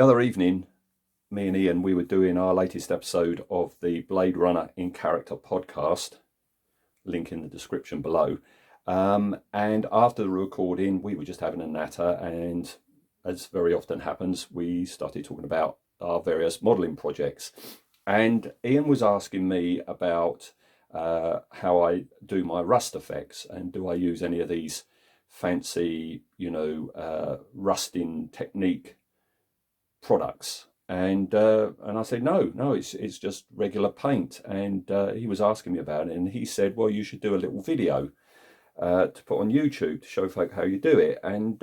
The other evening, me and Ian, we were doing our latest episode of the Blade Runner in Character podcast, link in the description below. And after the recording, we were just having a natter, and as very often happens, we started talking about our various modelling projects. And Ian was asking me about how I do my rust effects, and do I use any of these fancy, rusting technique products. And I said, no, it's just regular paint. And he was asking me about it, and he said, well, you should do a little video to put on YouTube to show folk how you do it. And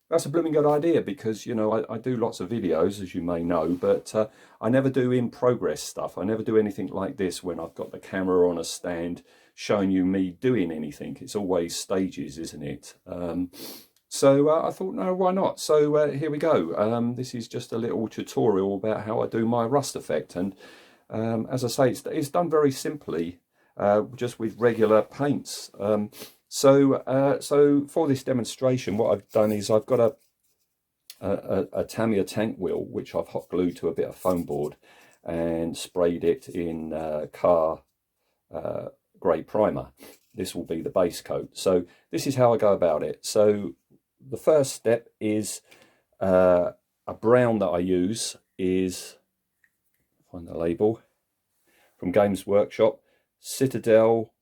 that's a blooming good idea, because I do lots of videos, as you may know, but I never do in progress stuff. I never do anything like this when I've got the camera on a stand showing you me doing anything. It's always stages, isn't it? So I thought, no, why not? So here we go. This is just a little tutorial about how I do my rust effect. And as I say, it's done very simply, just with regular paints. So for this demonstration, what I've done is I've got a Tamiya tank wheel, which I've hot glued to a bit of foam board and sprayed it in car grey primer. This will be the base coat. So this is how I go about it. So the first step is a brown that I use is, find the label, from Games Workshop, Citadel,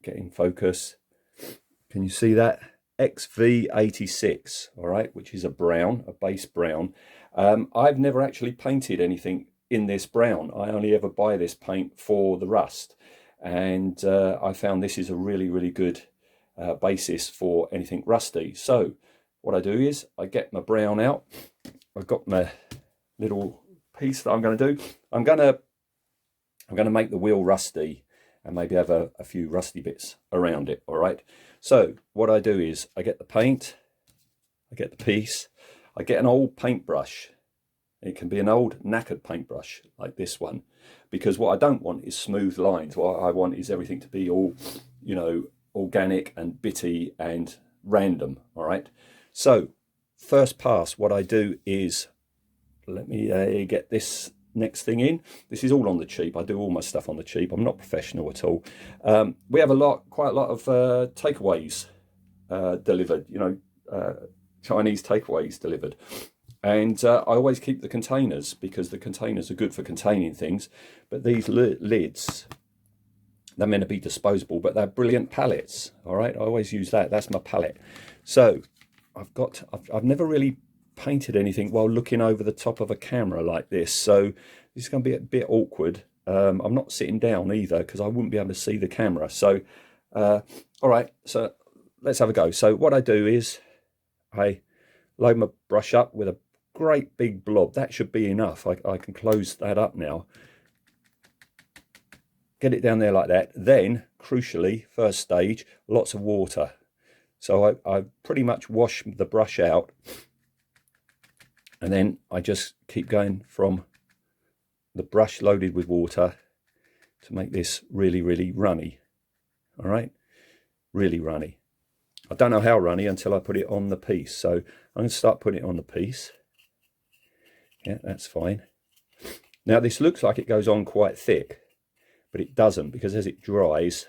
get in focus, can you see that? XV86, all right, which is a brown, a base brown. I've never actually painted anything in this brown. I only ever buy this paint for the rust, and I found this is a really, really good basis for anything rusty. So what I do is I get my brown out. I've got my little piece that I'm going to do. I'm going to make the wheel rusty and maybe have a few rusty bits around it. All right, so what I do is I get the paint, I get the piece, I get an old paintbrush. It can be an old knackered paintbrush like this one, because what I don't want is smooth lines. What I want is everything to be all, organic and bitty and random. All right, so first pass, what I do is, let me get this next thing in. This is all on the cheap. I do all my stuff on the cheap. I'm not professional at all. We have quite a lot of takeaways delivered, Chinese takeaways delivered. And I always keep the containers, because the containers are good for containing things. But these lids, they're meant to be disposable, but they're brilliant pallets. All right, I always use that. That's my palette. So I've never really painted anything while looking over the top of a camera like this, so this is going to be a bit awkward. I'm not sitting down either, because I wouldn't be able to see the camera. So all right, so let's have a go. So what I do is I load my brush up with a great big blob. That should be enough. I can close that up now, get it down there like that. Then crucially, first stage, lots of water. So I pretty much wash the brush out, and then I just keep going from the brush loaded with water to make this really, really runny. All right, really runny. I don't know how runny until I put it on the piece. So I'm going to start putting it on the piece. Yeah, that's fine. Now this looks like it goes on quite thick, but it doesn't, because as it dries,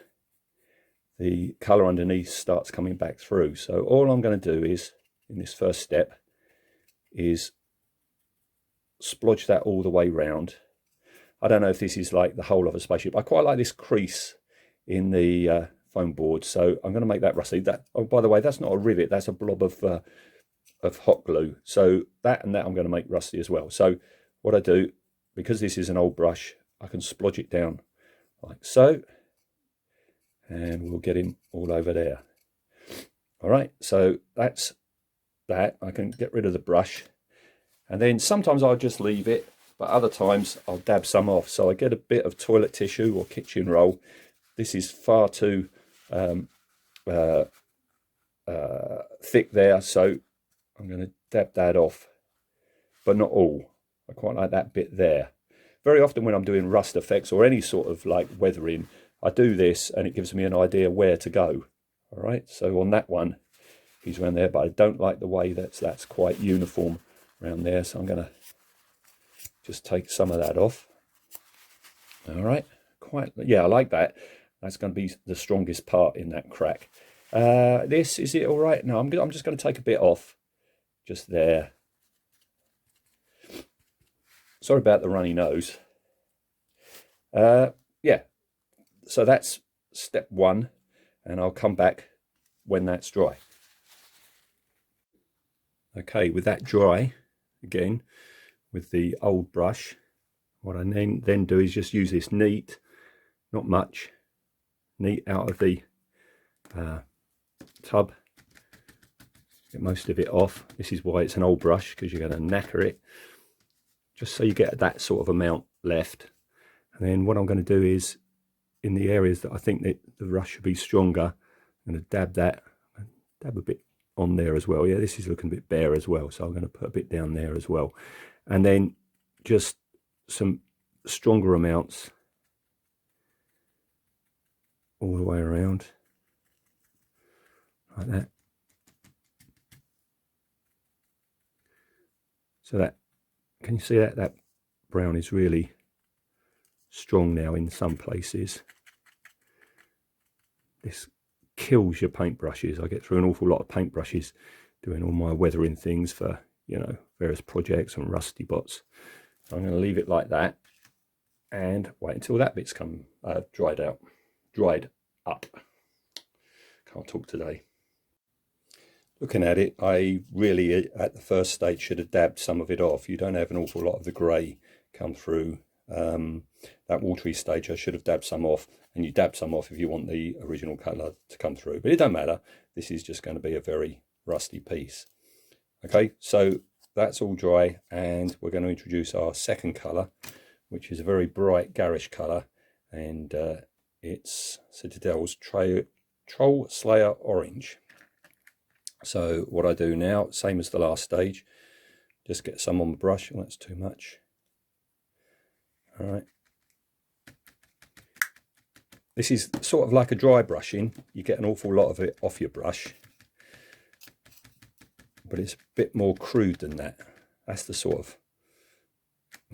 the colour underneath starts coming back through. So all I'm going to do is, in this first step, is splodge that all the way round. I don't know if this is like the whole of a spaceship. I quite like this crease in the foam board, so I'm going to make that rusty. Oh, by the way, that's not a rivet, that's a blob of hot glue. So that and that I'm going to make rusty as well. So what I do, because this is an old brush, I can splodge it down like so, and we'll get him all over there. All right, so that's that. I can get rid of the brush, and then sometimes I'll just leave it, but other times I'll dab some off. So I get a bit of toilet tissue or kitchen roll. This is far too thick there, so I'm going to dab that off, but not all. I quite like that bit there. Very often when I'm doing rust effects or any sort of like weathering, I do this and it gives me an idea where to go. All right, so on that one, he's around there, but I don't like the way that's quite uniform around there, so I'm going to just take some of that off. All right, quite, yeah, I like that. That's going to be the strongest part in that crack. This, is it all right? No, I'm just going to take a bit off, just there. Sorry about the runny nose. Yeah, so that's step one, and I'll come back when that's dry. Okay, with that dry, again, with the old brush, what I then do is just use this neat, not much, neat out of the tub, get most of it off. This is why it's an old brush, because you're going to knacker it, just so you get that sort of amount left. And then what I'm going to do is, in the areas that I think that the brush should be stronger, I'm going to dab a bit on there as well. Yeah, this is looking a bit bare as well, so I'm going to put a bit down there as well. And then just some stronger amounts all the way around, like that. So that, can you see that? That brown is really strong now in some places. This kills your paintbrushes. I get through an awful lot of paintbrushes doing all my weathering things for, you know, various projects and rusty bots. So I'm going to leave it like that and wait until that bit's dried up. Can't talk today. Looking at it, I really, at the first stage, should have dabbed some of it off. You don't have an awful lot of the grey come through. That watery stage, I should have dabbed some off, and you dab some off if you want the original colour to come through, but it don't matter. This is just going to be a very rusty piece. Okay, so that's all dry, and we're going to introduce our second colour, which is a very bright garish colour, and it's Citadel's Troll Slayer Orange. So what I do now, same as the last stage, just get some on the brush. Oh, that's too much. All right. This is sort of like a dry brushing. You get an awful lot of it off your brush, but it's a bit more crude than that. That's the sort of,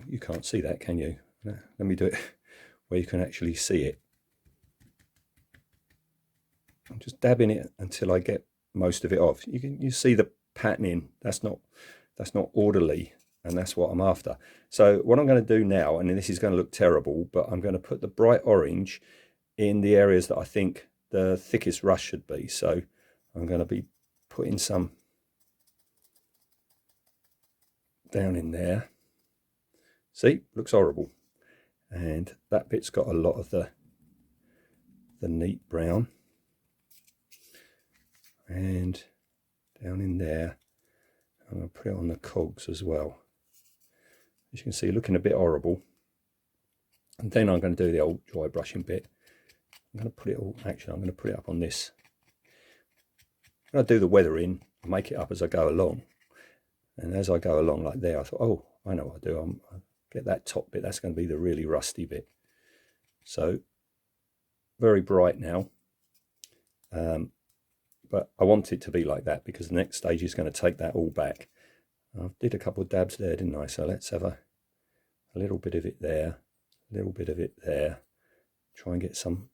you can't see that, can you? Let me do it where you can actually see it. I'm just dabbing it until I get most of it off. You see the patterning. That's not orderly, and that's what I'm after. So what I'm going to do now, and this is going to look terrible, but I'm going to put the bright orange in the areas that I think the thickest rush should be. So I'm going to be putting some down in there. See, looks horrible. And that bit's got a lot of the neat brown. And down in there, I'm going to put it on the cogs as well. As you can see, looking a bit horrible. And then I'm going to do the old dry brushing bit. I'm going to put it all, actually I'm going to put it up on this. When I do the weathering, I make it up as I go along. And as I go along like there, I thought, oh, I know what I do. I'll get that top bit, that's going to be the really rusty bit. So, very bright now. But I want it to be like that because the next stage is going to take that all back. I did a couple of dabs there, didn't I? So let's have a little bit of it there, a little bit of it there. Try and get some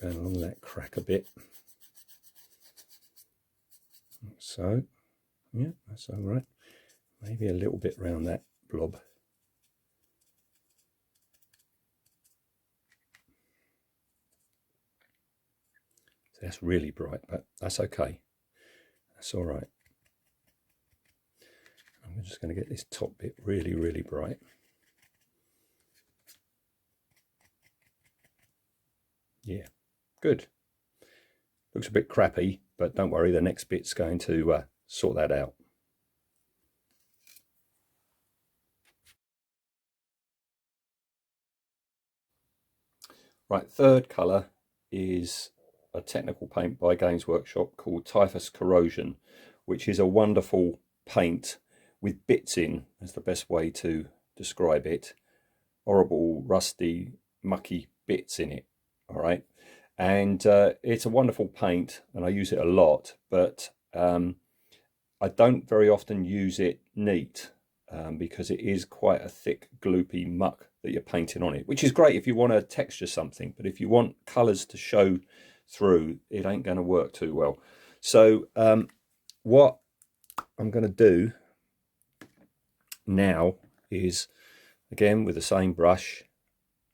going along that crack a bit. So, yeah, that's all right. Maybe a little bit around that blob. That's really bright, but that's okay. That's all right. I'm just going to get this top bit really, really bright. Yeah, good. Looks a bit crappy, but don't worry, the next bit's going to sort that out. Right, third colour is a technical paint by Games Workshop called Typhus Corrosion, which is a wonderful paint with bits in, is the best way to describe it. Horrible, rusty, mucky bits in it, all right? And it's a wonderful paint, and I use it a lot, but I I don't very often use it neat because it is quite a thick, gloopy muck that you're painting on it, which is great if you want to texture something, but if you want colours to show through, it ain't going to work too well. So what I'm going to do now is, again with the same brush,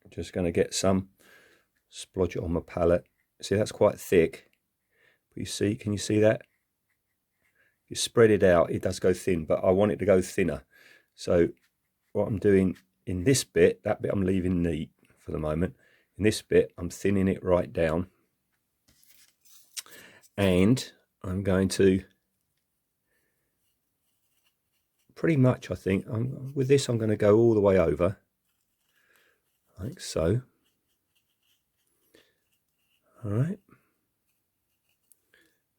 I'm just going to get some, splodge it on my palette. See, that's quite thick, but you see, can you see that? You spread it out, it does go thin, but I want it to go thinner. So what I'm doing in this bit, that bit I'm leaving neat for the moment. In this bit, I'm thinning it right down. And I'm going to pretty much, I think, with this, I'm going to go all the way over, like so. All right.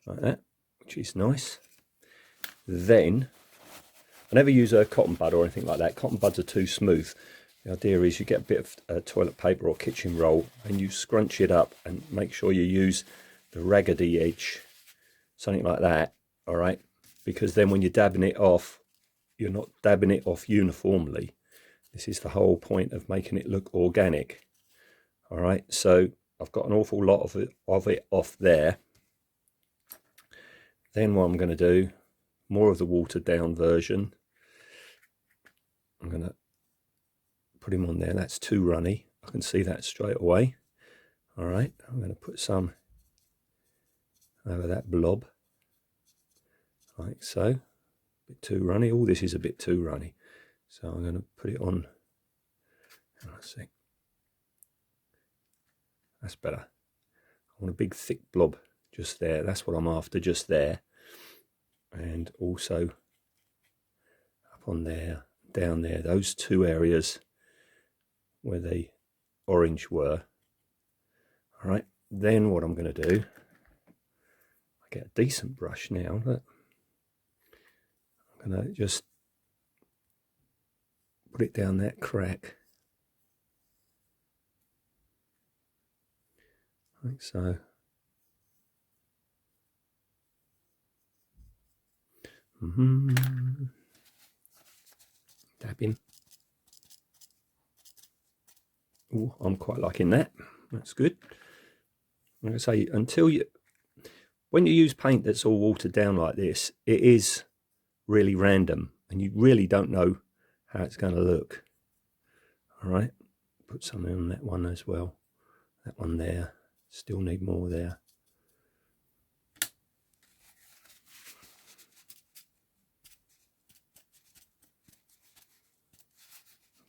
Like that, which is nice. Then, I never use a cotton bud or anything like that. Cotton buds are too smooth. The idea is you get a bit of toilet paper or kitchen roll and you scrunch it up and make sure you use the raggedy edge, something like that, all right? Because then when you're dabbing it off, you're not dabbing it off uniformly. This is the whole point of making it look organic, all right? So I've got an awful lot of it off there. Then what I'm going to do, more of the watered down version. I'm going to put him on there. That's too runny. I can see that straight away. All right, I'm going to put some over that blob, like so. A bit too runny. All this is a bit too runny. So I'm going to put it on. Let's see. That's better. I want a big thick blob just there. That's what I'm after, just there. And also up on there, down there, those two areas where the orange were. All right, then what I'm going to do, I get a decent brush now, but I'm going to just put it down that crack, like so. Dabbing. Oh, I'm quite liking that. That's good. Like I say, when you use paint that's all watered down like this, it is really random and you really don't know how it's going to look. All right, put some on that one as well. That one there, still need more there.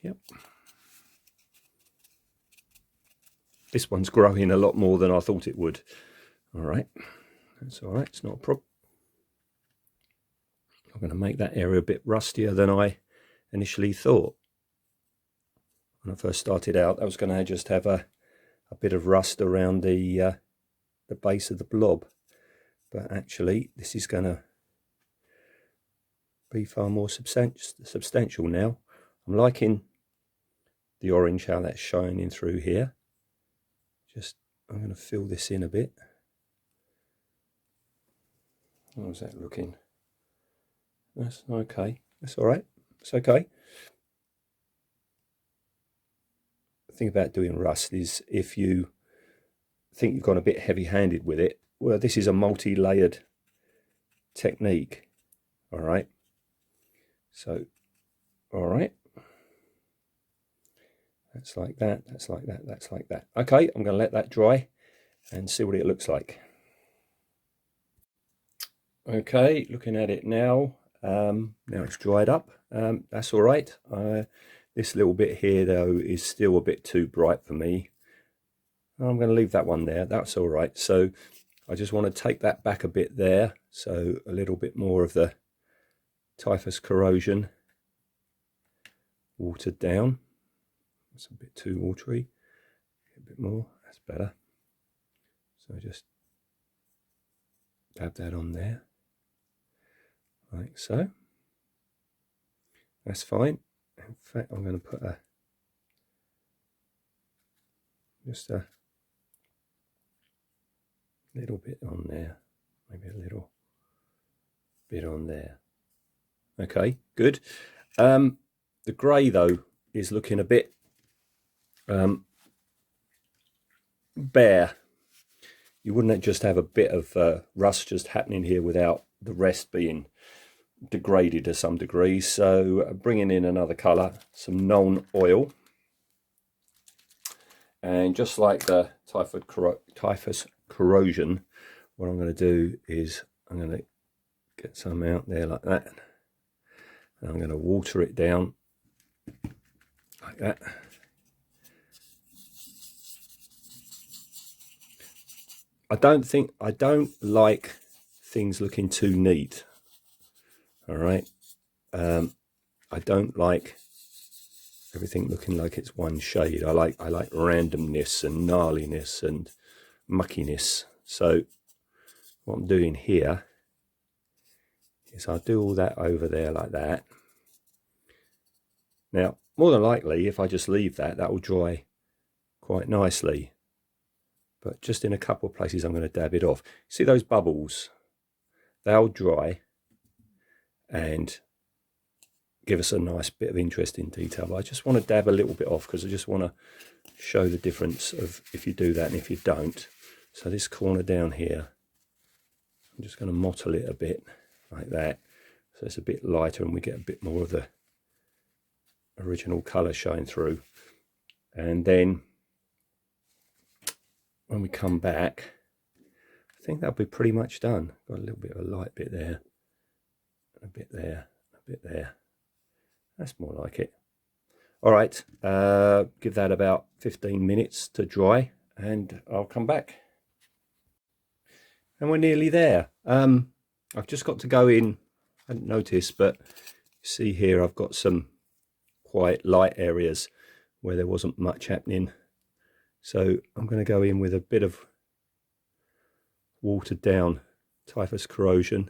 Yep. This one's growing a lot more than I thought it would. All right, that's all right, it's not a problem. I'm going to make that area a bit rustier than I initially thought. When I first started out, I was going to just have a bit of rust around the base of the blob. But actually, this is going to be far more substantial now. I'm liking the orange, how that's shining through here. I'm going to fill this in a bit. How's that looking? That's okay. That's all right. It's okay. The thing about doing rust is if you think you've gone a bit heavy-handed with it, well, this is a multi-layered technique. All right. So, all right. That's like that, that's like that, that's like that. Okay, I'm going to let that dry and see what it looks like. Okay, looking at it now, now it's dried up. That's all right. This little bit here, though, is still a bit too bright for me. I'm going to leave that one there. That's all right. So I just want to take that back a bit there. So a little bit more of the typhus corrosion watered down. It's a bit too watery. A bit more, that's better. So just dab that on there, like so. That's fine. In fact, I'm going to put just a little bit on there, maybe a little bit on there. Okay, good. The grey though is looking a bit bare. You wouldn't just have a bit of rust just happening here without the rest being degraded to some degree. So bringing in another colour, some known oil, and just like the typhus corrosion, what I'm going to do is I'm going to get some out there like that, and I'm going to water it down like that. I don't like things looking too neat. All right, I don't like everything looking like it's one shade. I like randomness and gnarliness and muckiness. So what I'm doing here is I'll do all that over there like that. Now, more than likely, if I just leave that, that will dry quite nicely. But just in a couple of places, I'm going to dab it off. See those bubbles? They'll dry and give us a nice bit of interesting detail. But I just want to dab a little bit off because I just want to show the difference of if you do that and if you don't. So this corner down here, I'm just going to mottle it a bit like that. So it's a bit lighter and we get a bit more of the original colour showing through. And then when we come back, I think that'll be pretty much done. Got a little bit of a light bit there, a bit there, a bit there. That's more like it. All right, give that about 15 minutes to dry and I'll come back. And we're nearly there. I've just got to go in, I hadn't noticed, but you see here I've got some quite light areas where there wasn't much happening. So I'm going to go in with a bit of watered down typhus corrosion.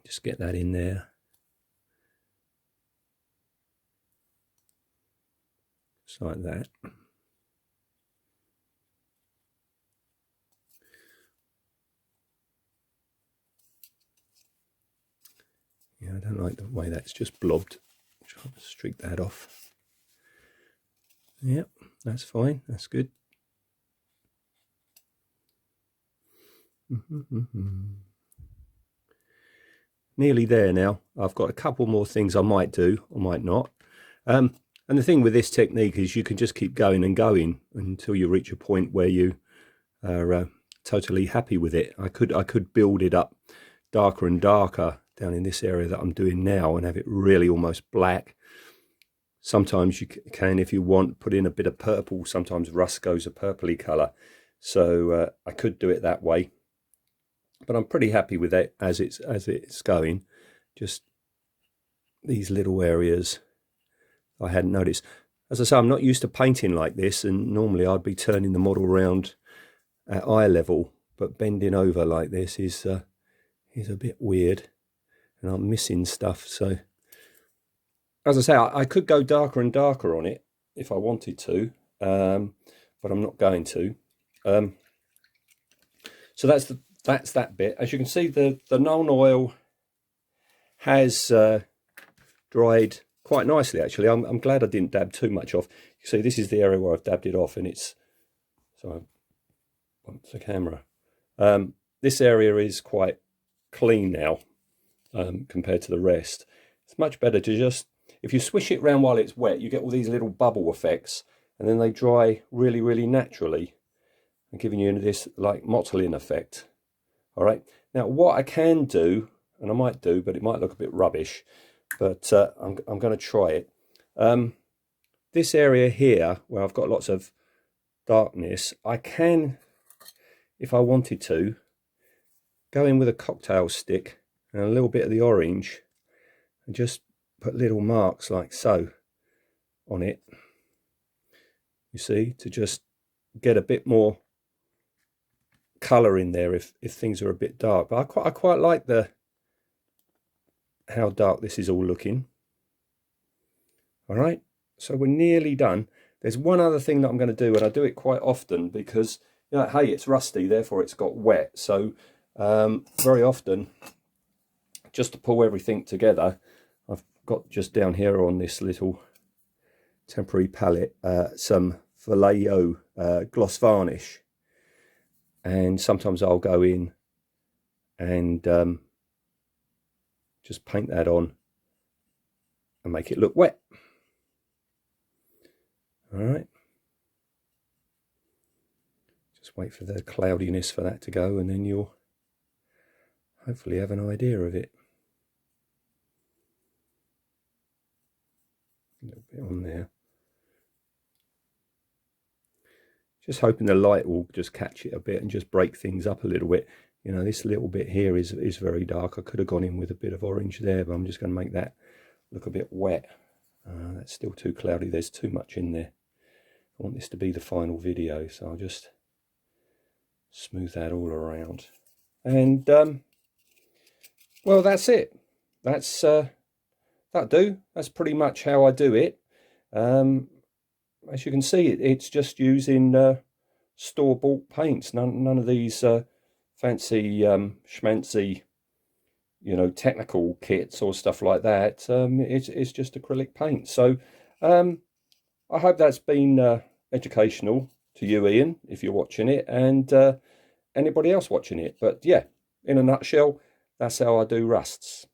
Just get that in there. Just like that. Yeah, I don't like the way that's just blobbed. Try to streak that off. Yep, that's fine. That's good. Nearly there now. I've got a couple more things I might do or might not. And the thing with this technique is you can just keep going and going until you reach a point where you are totally happy with it. I could build it up darker and darker down in this area that I'm doing now and have it really almost black. Sometimes you can, if you want, put in a bit of purple. Sometimes rust goes a purpley colour. So I could do it that way. But I'm pretty happy with it as it's going. Just these little areas I hadn't noticed. As I say, I'm not used to painting like this, and normally I'd be turning the model around at eye level, but bending over like this is a bit weird, and I'm missing stuff. So, as I say, I could go darker and darker on it if I wanted to, but I'm not going to. So that's that bit. As you can see, the known oil has dried quite nicely, actually. I'm glad I didn't dab too much off. You see, this is the area where I've dabbed it off, and it's, so I bumped the camera. This area is quite clean now compared to the rest. It's much better to just, if you swish it around while it's wet, you get all these little bubble effects, and then they dry really, really naturally, and giving you this like mottling effect. All right. Now, what I can do, and I might do, but it might look a bit rubbish, but I'm going to try it. This area here, where I've got lots of darkness, I can, if I wanted to, go in with a cocktail stick and a little bit of the orange and just put little marks like so on it, you see, to just get a bit more colour in there if things are a bit dark. But I quite like how dark this is all looking. All right, so we're nearly done. There's one other thing that I'm going to do, and I do it quite often because, you know, hey, it's rusty, therefore it's got wet. So Very often, just to pull everything together, I've got just down here on this little temporary palette some Vallejo gloss varnish, and sometimes I'll go in and just paint that on and make it look wet. All right, just wait for the cloudiness for that to go, and then you'll hopefully have an idea of it. A little bit on there. Just hoping the light will just catch it a bit and just break things up a little bit. You know, this little bit here is very dark. I could have gone in with a bit of orange there, but I'm just going to make that look a bit wet. That's still too cloudy. There's too much in there. I want this to be the final video, so I'll just smooth that all around. And well, that's it. That's that'll do. That's pretty much how I do it. As you can see, it's just using store-bought paints. None of these fancy schmancy, you know, technical kits or stuff like that. It's just acrylic paint. So I hope that's been educational to you, Ian, if you're watching it, and anybody else watching it. But yeah, in a nutshell, that's how I do rusts.